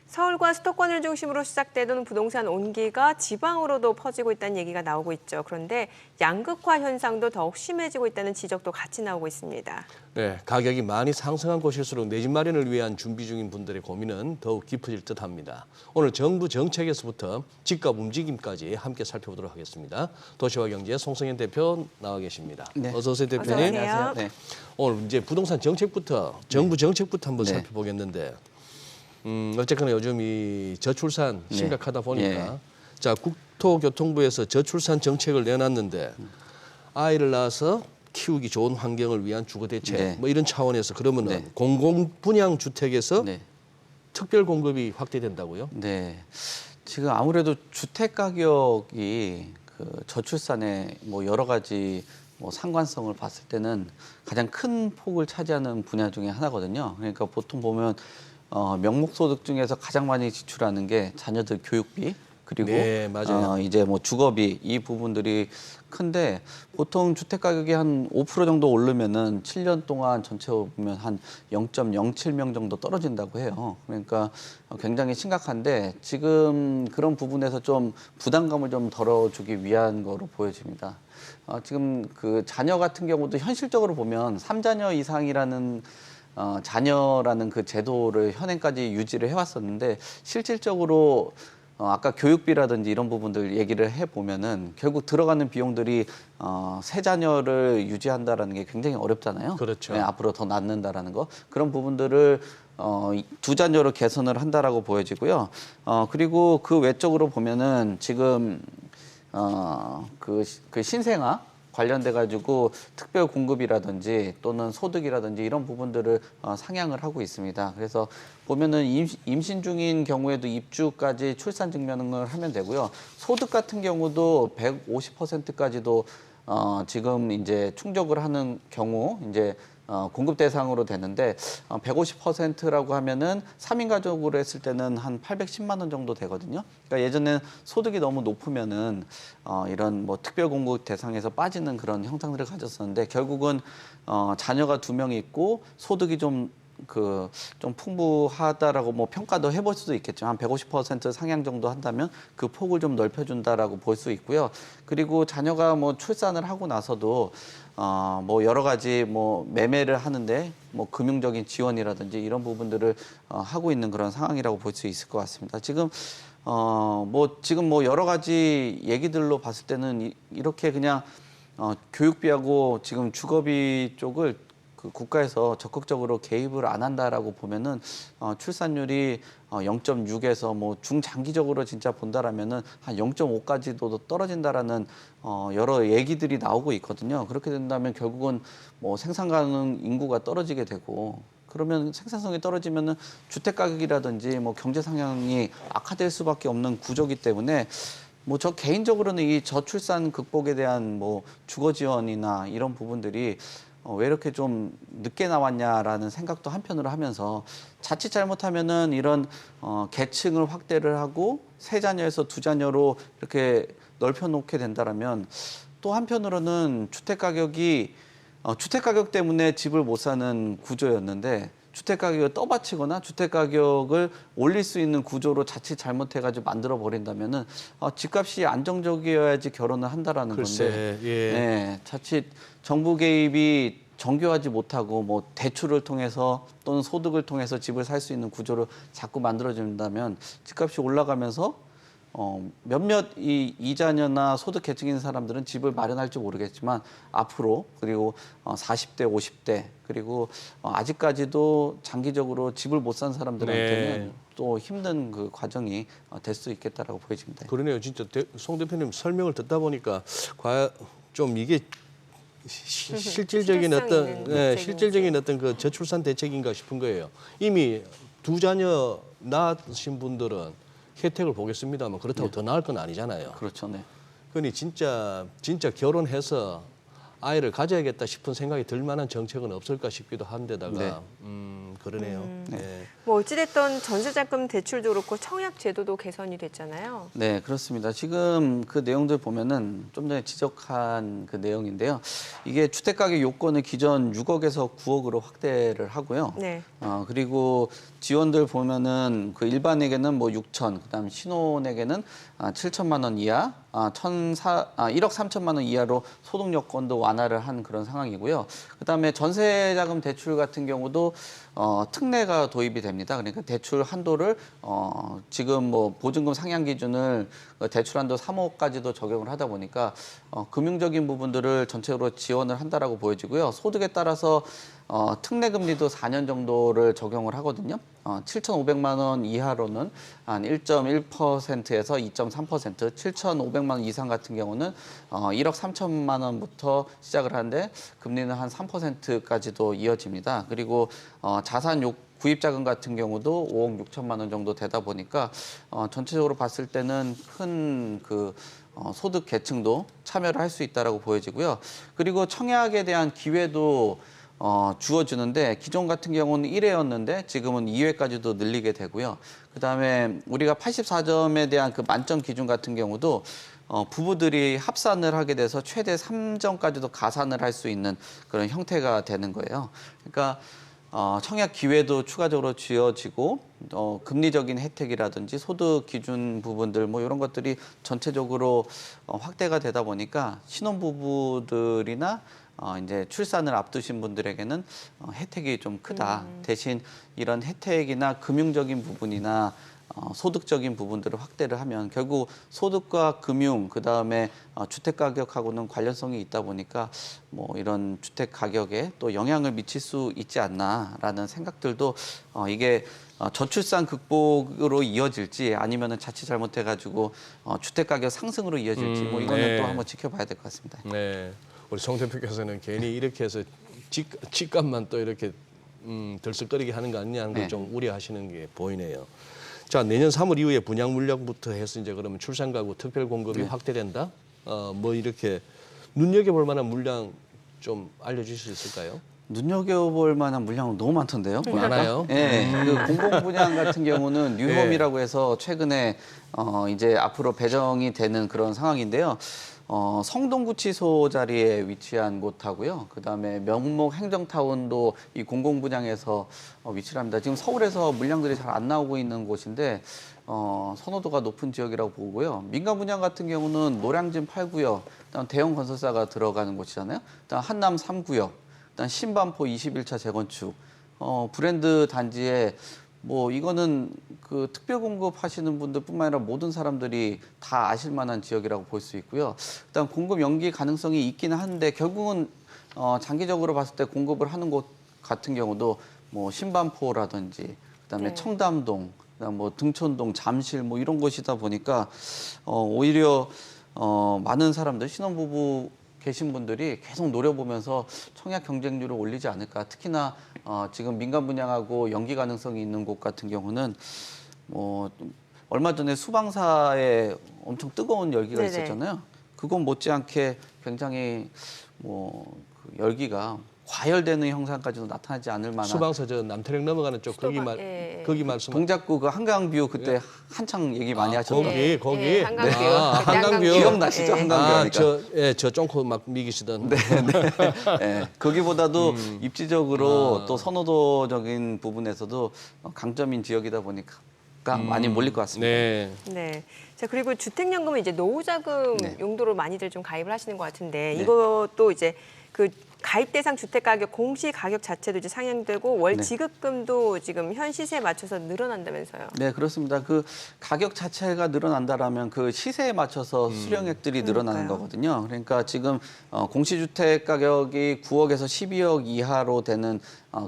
서울과 수도권을 중심으로 시작되던 부동산 온기가 지방으로도 퍼지고 있다는 얘기가 나오고 있죠. 그런데 양극화 현상도 더욱 심해지고 있다는 지적도 같이 나오고 있습니다. 네, 가격이 많이 상승한 곳일수록 내 집 마련을 위한 준비 중인 분들의 고민은 더욱 깊어질 듯합니다. 오늘 정부 정책에서부터 집값 움직임까지 함께 살펴보도록 하겠습니다. 도시와 경제의 송성현 대표 나와 계십니다. 네. 어서 오세요, 대표님. 어서 오세요. 안녕하세요. 네. 오늘 이제 부동산 정책부터 정부 정책부터 한번 네. 살펴보겠는데 어쨌거나 요즘 이 저출산 심각하다 보니까 네. 자 국토교통부에서 저출산 정책을 내놨는데 아이를 낳아서 키우기 좋은 환경을 위한 주거 대책 네. 뭐 이런 차원에서 그러면은 네. 공공 분양 주택에서 네. 특별 공급이 확대된다고요? 네. 지금 아무래도 주택 가격이 그 저출산에 뭐 여러 가지 뭐 상관성을 봤을 때는 가장 큰 폭을 차지하는 분야 중에 하나거든요. 그러니까 보통 보면 명목소득 중에서 가장 많이 지출하는 게 자녀들 교육비 그리고 네, 맞아요. 이제 뭐 주거비 이 부분들이 큰데 보통 주택 가격이 한 5% 정도 오르면은 7년 동안 전체로 보면 한 0.07명 정도 떨어진다고 해요. 그러니까 굉장히 심각한데 지금 그런 부분에서 좀 부담감을 좀 덜어주기 위한 거로 보여집니다. 지금 그 자녀 같은 경우도 현실적으로 보면 3자녀 이상이라는 자녀라는 그 제도를 현행까지 유지를 해왔었는데 실질적으로 아까 교육비라든지 이런 부분들 얘기를 해보면은 결국 들어가는 비용들이 세 자녀를 유지한다라는 게 굉장히 어렵잖아요. 그렇죠. 네, 앞으로 더 낳는다라는 거 그런 부분들을 두 자녀로 개선을 한다라고 보여지고요. 그리고 그 외적으로 보면은 지금 그 신생아 관련돼 가지고 특별 공급이라든지 또는 소득이라든지 이런 부분들을 상향을 하고 있습니다. 그래서 보면은 임신 중인 경우에도 입주까지 출산 증명을 하면 되고요. 소득 같은 경우도 150%까지도 지금 이제 충족을 하는 경우 이제 공급 대상으로 되는데 150%라고 하면은 3인 가족으로 했을 때는 한 810만 원 정도 되거든요. 그러니까 예전에는 소득이 너무 높으면은 이런 뭐 특별 공급 대상에서 빠지는 그런 형상들을 가졌었는데 결국은 자녀가 2명이 있고 소득이 좀 풍부하다라고 뭐 평가도 해볼 수도 있겠죠. 한 150% 상향 정도 한다면 그 폭을 좀 넓혀준다라고 볼 수 있고요. 그리고 자녀가 뭐 출산을 하고 나서도 뭐 여러 가지 뭐 매매를 하는데 뭐 금융적인 지원이라든지 이런 부분들을 하고 있는 그런 상황이라고 볼 수 있을 것 같습니다. 지금 뭐 여러 가지 얘기들로 봤을 때는 이렇게 그냥 교육비하고 지금 주거비 쪽을 그 국가에서 적극적으로 개입을 안 한다라고 보면은 출산율이 0.6에서 뭐 중장기적으로 진짜 본다라면은 한 0.5까지도 떨어진다라는 여러 얘기들이 나오고 있거든요. 그렇게 된다면 결국은 뭐 생산 가능 인구가 떨어지게 되고 그러면 생산성이 떨어지면은 주택 가격이라든지 뭐 경제 상황이 악화될 수밖에 없는 구조기 때문에 뭐 저 개인적으로는 이 저출산 극복에 대한 뭐 주거 지원이나 이런 부분들이 왜 이렇게 좀 늦게 나왔냐라는 생각도 한편으로 하면서 자칫 잘못하면은 이런 계층을 확대를 하고 세 자녀에서 두 자녀로 이렇게 넓혀놓게 된다라면 또 한편으로는 주택 가격 때문에 집을 못 사는 구조였는데 주택 가격을 떠받치거나 주택 가격을 올릴 수 있는 구조로 자칫 잘못해가지고 만들어 버린다면은 집값이 안정적이어야지 결혼을 한다라는 글쎄, 건데, 예. 네, 자칫 정부 개입이 정교하지 못하고 뭐 대출을 통해서 또는 소득을 통해서 집을 살 수 있는 구조를 자꾸 만들어준다면 집값이 올라가면서 몇몇 이자녀나 소득 계층 있는 사람들은 집을 마련할지 모르겠지만 앞으로 그리고 40대, 50대 그리고 아직까지도 장기적으로 집을 못 산 사람들한테는 네. 또 힘든 그 과정이 될 수 있겠다라고 보여집니다. 그러네요. 진짜 송 대표님 설명을 듣다 보니까 과연 좀 이게 실질적인 실질적인 어떤 그 저출산 대책인가 싶은 거예요. 이미 두 자녀 낳으신 분들은 혜택을 보겠습니다만 그렇다고 더 나을 건 아니잖아요. 그렇죠, 네. 그러니 진짜 결혼해서 아이를 가져야겠다 싶은 생각이 들 만한 정책은 없을까 싶기도 한데다가 그러네요. 네. 뭐 어찌됐든 전세자금 대출도 그렇고 청약 제도도 개선이 됐잖아요. 네, 그렇습니다. 지금 그 내용들 보면은 좀 전에 지적한 그 내용인데요. 이게 주택가격 요건을 기존 6억에서 9억으로 확대를 하고요. 네. 그리고 지원들 보면은 그 일반에게는 뭐 6천, 그다음 신혼에게는 7천만 원 이하, 1억 3천만 원 이하로 소득 요건도 완화를 한 그런 상황이고요. 그다음에 전세자금 대출 같은 경우도 특례가 도입이 됩니다. 그러니까 대출 한도를 지금 뭐 보증금 상향 기준을 대출 한도 3억까지도 적용을 하다 보니까 금융적인 부분들을 전체적으로 지원을 한다라고 보여지고요. 소득에 따라서 특례 금리도 4년 정도를 적용을 하거든요. 7,500만 원 이하로는 한 1.1%에서 2.3%, 7,500만 원 이상 같은 경우는 1억 3천만 원부터 시작을 하는데 금리는 한 3%까지도 이어집니다. 그리고 자산 구입 자금 같은 경우도 5억 6천만 원 정도 되다 보니까 전체적으로 봤을 때는 큰 그 소득 계층도 참여를 할 수 있다라고 보여지고요. 그리고 청약에 대한 기회도 주어주는데 기존 같은 경우는 1회였는데 지금은 2회까지도 늘리게 되고요. 그다음에 우리가 84점에 대한 그 만점 기준 같은 경우도 부부들이 합산을 하게 돼서 최대 3점까지도 가산을 할 수 있는 그런 형태가 되는 거예요. 그러니까 청약 기회도 추가적으로 지어지고 금리적인 혜택이라든지 소득 기준 부분들 뭐 이런 것들이 전체적으로 확대가 되다 보니까 신혼부부들이나 이제 출산을 앞두신 분들에게는 혜택이 좀 크다. 대신 이런 혜택이나 금융적인 부분이나 소득적인 부분들을 확대를 하면 결국 소득과 금융 그다음에 주택 가격하고는 관련성이 있다 보니까 뭐 이런 주택 가격에 또 영향을 미칠 수 있지 않나라는 생각들도 이게 저출산 극복으로 이어질지 아니면은 자칫 잘못해가지고 주택 가격 상승으로 이어질지 뭐 이거는 네. 또 한번 지켜봐야 될 것 같습니다. 네. 우리 송 대표께서는 괜히 이렇게 해서 집값만 또 이렇게 들썩거리게 하는 거 아니냐는 걸 네. 좀 우려하시는 게 보이네요. 자, 내년 3월 이후에 분양 물량부터 해서 이제 그러면 출산 가구 특별 공급이 확대된다. 뭐 이렇게 눈여겨볼 만한 물량 좀 알려주실 수 있을까요? 눈여겨볼 만한 물량은 너무 많던데요. 보니까. 많아요? 예, 그 공공 분양 같은 경우는 뉴홈이라고 해서 최근에 이제 앞으로 배정이 되는 그런 상황인데요. 성동구치소 자리에 위치한 곳하고요. 그다음에 명목 행정타운도 이 공공 분양에서 위치를 합니다. 지금 서울에서 물량들이 잘 안 나오고 있는 곳인데 선호도가 높은 지역이라고 보고요. 민간 분양 같은 경우는 노량진 8구역, 그다음 대형 건설사가 들어가는 곳이잖아요. 그다음 한남 3구역, 그다음 신반포 21차 재건축, 브랜드 단지에 뭐 이거는 그 특별 공급하시는 분들뿐만 아니라 모든 사람들이 다 아실 만한 지역이라고 볼 수 있고요. 일단 공급 연기 가능성이 있기는 한데 결국은 장기적으로 봤을 때 공급을 하는 곳 같은 경우도 뭐 신반포라든지 그다음에 네. 청담동, 그다음 뭐 등촌동, 잠실 뭐 이런 곳이다 보니까 오히려 많은 사람들 신혼부부 계신 분들이 계속 노려보면서 청약 경쟁률을 올리지 않을까. 특히나 지금 민간 분양하고 연기 가능성이 있는 곳 같은 경우는 뭐 얼마 전에 수방사에 엄청 뜨거운 열기가 네네. 있었잖아요. 그건 못지않게 굉장히 그 열기가 과열되는 형상까지도 나타나지 않을 만한 수방서 저 남태령 넘어가는 쪽 거기 예. 거기 말씀. 동작구 그 한강뷰 그때 한창 얘기 많이 하셨던 거기? 예, 한강뷰. 네. 그때 한강뷰. 기억나시죠? 예. 한강뷰. 저 쫑코 막 미기시던. 네, 거기보다도 입지적으로 또 선호도적인 부분에서도 강점인 지역이다 보니까 많이 몰릴 것 같습니다. 네. 네. 자, 그리고 주택연금은 이제 노후자금 네. 용도로 많이들 좀 가입을 하시는 것 같은데 네. 이것도 이제 그 가입 대상 주택 가격 공시 가격 자체도 이제 상향되고 월 네. 지급금도 지금 현 시세에 맞춰서 늘어난다면서요. 네, 그렇습니다. 그 가격 자체가 늘어난다라면 그 시세에 맞춰서 수령액들이 늘어나는 그러니까요. 거거든요. 그러니까 지금 공시주택 가격이 9억에서 12억 이하로 되는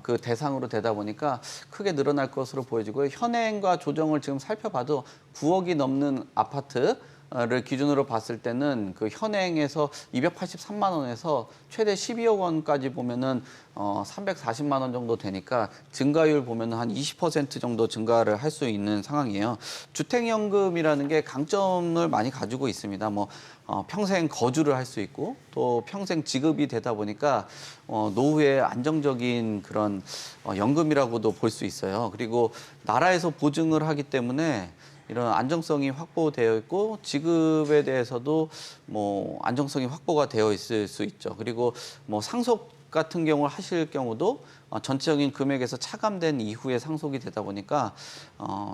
그 대상으로 되다 보니까 크게 늘어날 것으로 보여지고요. 현행과 조정을 지금 살펴봐도 9억이 넘는 아파트 를 기준으로 봤을 때는 그 현행에서 283만 원에서 최대 12억 원까지 보면은 340만 원 정도 되니까 증가율 보면은 한 20% 정도 증가를 할 수 있는 상황이에요. 주택연금이라는 게 강점을 많이 가지고 있습니다. 뭐 평생 거주를 할 수 있고 또 평생 지급이 되다 보니까 노후에 안정적인 그런 연금이라고도 볼 수 있어요. 그리고 나라에서 보증을 하기 때문에 이런 안정성이 확보되어 있고 지급에 대해서도 뭐 안정성이 확보가 되어 있을 수 있죠. 그리고 뭐 상속 같은 경우를 하실 경우도 전체적인 금액에서 차감된 이후에 상속이 되다 보니까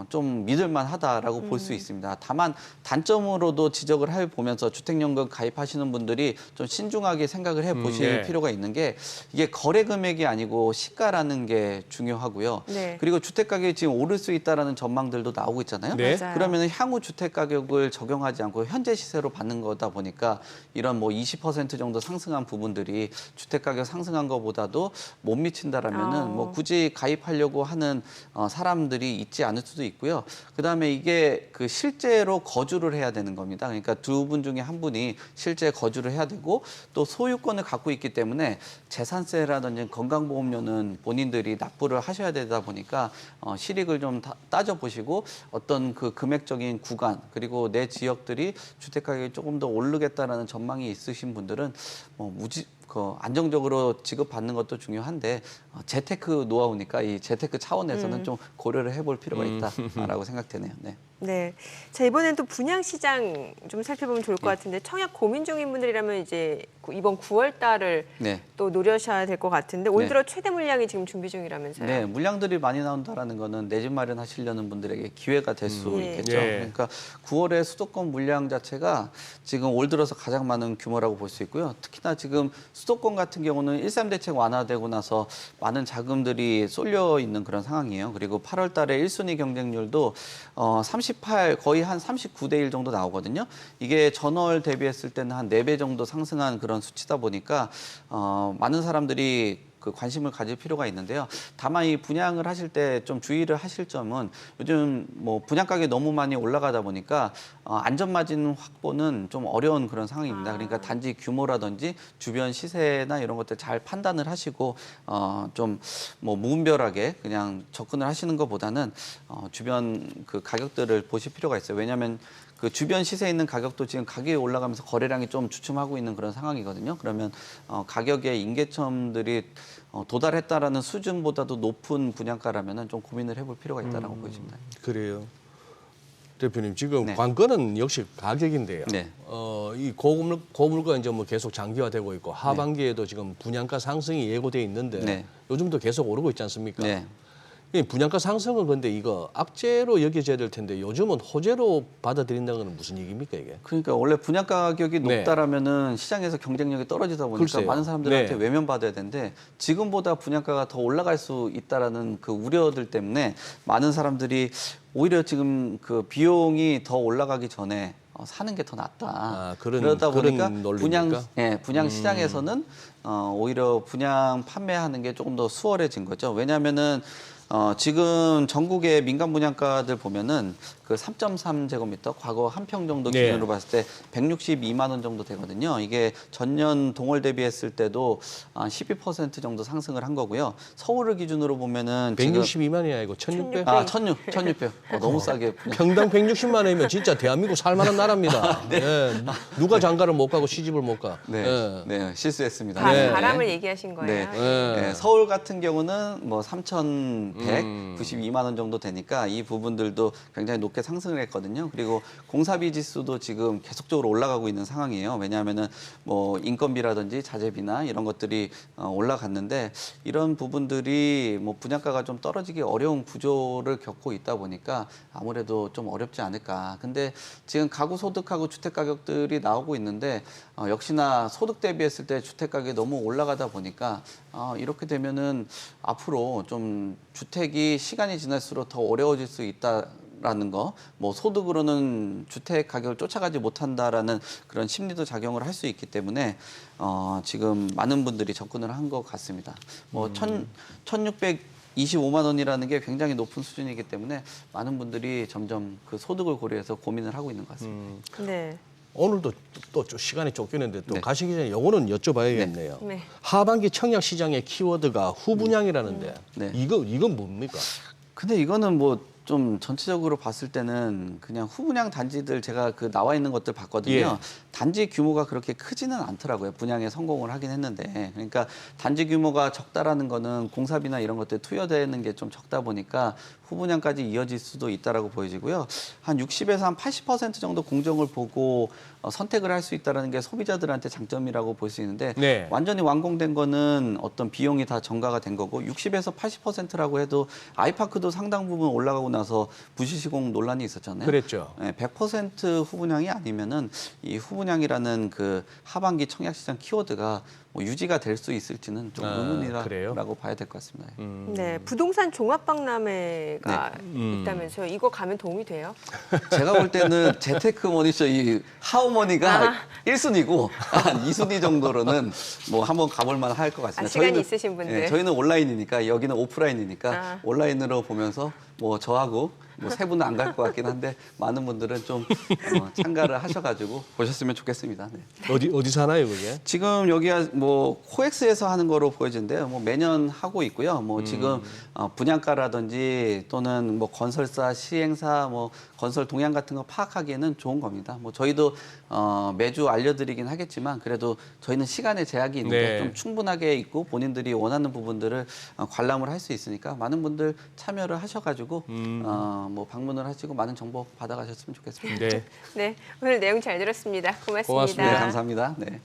좀 믿을만하다라고 볼 수 있습니다. 다만 단점으로도 지적을 해보면서 주택연금 가입하시는 분들이 좀 신중하게 생각을 해보실 네. 필요가 있는 게 이게 거래 금액이 아니고 시가라는 게 중요하고요. 네. 그리고 주택 가격이 지금 오를 수 있다라는 전망들도 나오고 있잖아요. 네. 맞아요. 그러면 향후 주택 가격을 적용하지 않고 현재 시세로 받는 거다 보니까 이런 뭐 20% 정도 상승한 부분들이 주택 가격 상승한 것보다도 못 미친다라면은 뭐 굳이 가입하려고 하는 사람들이 있지 않을 수도 있고요. 그다음에 이게 그 실제로 거주를 해야 되는 겁니다. 그러니까 두 분 중에 한 분이 실제 거주를 해야 되고 또 소유권을 갖고 있기 때문에 재산세라든지 건강보험료는 본인들이 납부를 하셔야 되다 보니까 실익을 좀 따져보시고 어떤 그 금액적인 구간 그리고 내 지역들이 주택 가격이 조금 더 오르겠다라는 전망이 있으신 분들은 안정적으로 지급받는 것도 중요한데 재테크 노하우니까 이 재테크 차원에서는 좀 고려를 해볼 필요가 있다라고 생각되네요. 네. 네. 자, 이번엔 또 분양 시장 좀 살펴보면 좋을 것 같은데 청약 고민 중인 분들이라면 이제 이번 9월 달을 네. 또 노려셔야 될 것 같은데 올 네. 들어 최대 물량이 지금 준비 중이라면서요. 네, 물량들이 많이 나온다라는 거는 내 집 마련하시려는 분들에게 기회가 될 수 예. 있겠죠. 예. 그러니까 9월에 수도권 물량 자체가 지금 올 들어서 가장 많은 규모라고 볼 수 있고요. 특히나 지금 수도권 같은 경우는 1.3 대책 완화되고 나서 많은 자금들이 쏠려 있는 그런 상황이에요. 그리고 8월 달에 1순위 경쟁률도 38 거의 한 39대 1 정도 나오거든요. 이게 전월 대비했을 때는 한 4배 정도 상승한 그런 수치다 보니까 많은 사람들이 그 관심을 가질 필요가 있는데요. 다만 이 분양을 하실 때 좀 주의를 하실 점은 요즘 뭐 분양 가격이 너무 많이 올라가다 보니까 안전마진 확보는 좀 어려운 그런 상황입니다. 그러니까 단지 규모라든지 주변 시세나 이런 것들 잘 판단을 하시고 좀 뭐 무분별하게 그냥 접근을 하시는 것보다는 주변 그 가격들을 보실 필요가 있어요. 왜냐하면 그 주변 시세에 있는 가격도 지금 가격이 올라가면서 거래량이 좀 주춤하고 있는 그런 상황이거든요. 그러면 가격의 임계점들이 도달했다라는 수준보다도 높은 분양가라면은 좀 고민을 해볼 필요가 있다라고 보여집니다. 그래요. 대표님 지금 네. 관건은 역시 가격인데요. 네. 이 고물가 이제 뭐 계속 장기화되고 있고 하반기에도 지금 분양가 상승이 예고돼 있는데 네. 요즘도 계속 오르고 있지 않습니까? 네. 이 분양가 상승은 근데 이거 악재로 여겨져야 될 텐데 요즘은 호재로 받아들인다는 건 무슨 얘기입니까 이게? 그러니까 원래 분양가 가격이 네. 높다라면은 시장에서 경쟁력이 떨어지다 보니까 글쎄요. 많은 사람들한테 네. 외면받아야 되는데 지금보다 분양가가 더 올라갈 수 있다라는 그 우려들 때문에 많은 사람들이 오히려 지금 그 비용이 더 올라가기 전에 사는 게 더 낫다. 그러다 보니까 논리입니까? 분양 시장에서는 오히려 분양 판매하는 게 조금 더 수월해진 거죠. 왜냐하면은 지금 전국의 민간 분양가들 보면은 그 3.3제곱미터 과거 한 평 정도 네. 기준으로 봤을 때 162만 원 정도 되거든요. 이게 전년 동월 대비했을 때도 12% 정도 상승을 한 거고요. 서울을 기준으로 보면은 162만이 아니고 1,600. 1,600. 너무 싸게. 평당 160만 원이면 진짜 대한민국 살만한 나라입니다. 네. 누가 장가를 못 가고 시집을 못 가. 네, 네, 실수했습니다. 바람을 얘기하신 거예요. 네. 네. 네, 서울 같은 경우는 뭐 3,192만 원 정도 되니까 이 부분들도 굉장히 높게 상승을 했거든요. 그리고 공사비 지수도 지금 계속적으로 올라가고 있는 상황이에요. 왜냐하면은 뭐 인건비라든지 자재비나 이런 것들이 올라갔는데 이런 부분들이 뭐 분양가가 좀 떨어지기 어려운 구조를 겪고 있다 보니까 아무래도 좀 어렵지 않을까. 근데 지금 가구 소득하고 주택 가격들이 나오고 있는데 역시나 소득 대비했을 때 주택 가격이 너무 올라가다 보니까 이렇게 되면은 앞으로 좀 주택이 시간이 지날수록 더 어려워질 수 있다라는 거, 뭐 소득으로는 주택 가격을 쫓아가지 못한다라는 그런 심리도 작용을 할 수 있기 때문에 지금 많은 분들이 접근을 한 것 같습니다. 뭐 1,600 25만 원이라는 게 굉장히 높은 수준이기 때문에 많은 분들이 점점 그 소득을 고려해서 고민을 하고 있는 것 같습니다. 네. 오늘도 또 시간이 쫓기는데 또 네. 가시기 전에 요거는 여쭤봐야겠네요. 네. 하반기 청약 시장의 키워드가 후분양이라는데 네. 이건 뭡니까? 근데 이거는 뭐 좀 전체적으로 봤을 때는 그냥 후분양 단지들 제가 그 나와 있는 것들 봤거든요. 예. 단지 규모가 그렇게 크지는 않더라고요. 분양에 성공을 하긴 했는데. 그러니까 단지 규모가 적다라는 거는 공사비나 이런 것들 투여되는 게 좀 적다 보니까 후분양까지 이어질 수도 있다라고 보여지고요. 한 60에서 한 80% 정도 공정을 보고 선택을 할 수 있다는 게 소비자들한테 장점이라고 볼 수 있는데 네. 완전히 완공된 거는 어떤 비용이 다 전가가 된 거고 60에서 80%라고 해도 아이파크도 상당 부분 올라가고 나서 부실시공 논란이 있었잖아요. 그랬죠. 네, 100% 후분양이 아니면은 이 후분양이라는 그 하반기 청약시장 키워드가 뭐 유지가 될 수 있을지는 좀 그래요? 의문이라고 봐야 될 것 같습니다. 네, 부동산 종합박람회가 네. 있다면서요. 이거 가면 도움이 돼요? 제가 볼 때는 재테크 머니쇼 이 하우머니가 1순위고 한 2순위 정도로는 뭐 한번 가볼 만할 것 같습니다. 시간이 있으신 분들. 예, 저희는 온라인이니까 여기는 오프라인이니까 아. 온라인으로 보면서 뭐 저하고 뭐 세 분은 안 갈 것 같긴 한데 많은 분들은 좀 참가를 하셔가지고 보셨으면 좋겠습니다. 네. 어디서 하나요, 그게? 지금 여기가 뭐 코엑스에서 하는 거로 보여지는데요. 뭐 매년 하고 있고요. 뭐 지금 분양가라든지 또는 뭐 건설사, 시행사, 뭐 건설 동향 같은 거 파악하기에는 좋은 겁니다. 뭐 저희도 매주 알려드리긴 하겠지만 그래도 저희는 시간에 제약이 있는데 네. 좀 충분하게 있고 본인들이 원하는 부분들을 관람을 할 수 있으니까 많은 분들 참여를 하셔가지고 뭐 방문을 하시고 많은 정보 받아가셨으면 좋겠습니다. 네. 네, 오늘 내용 잘 들었습니다. 고맙습니다. 고맙습니다. 네, 감사합니다. 네.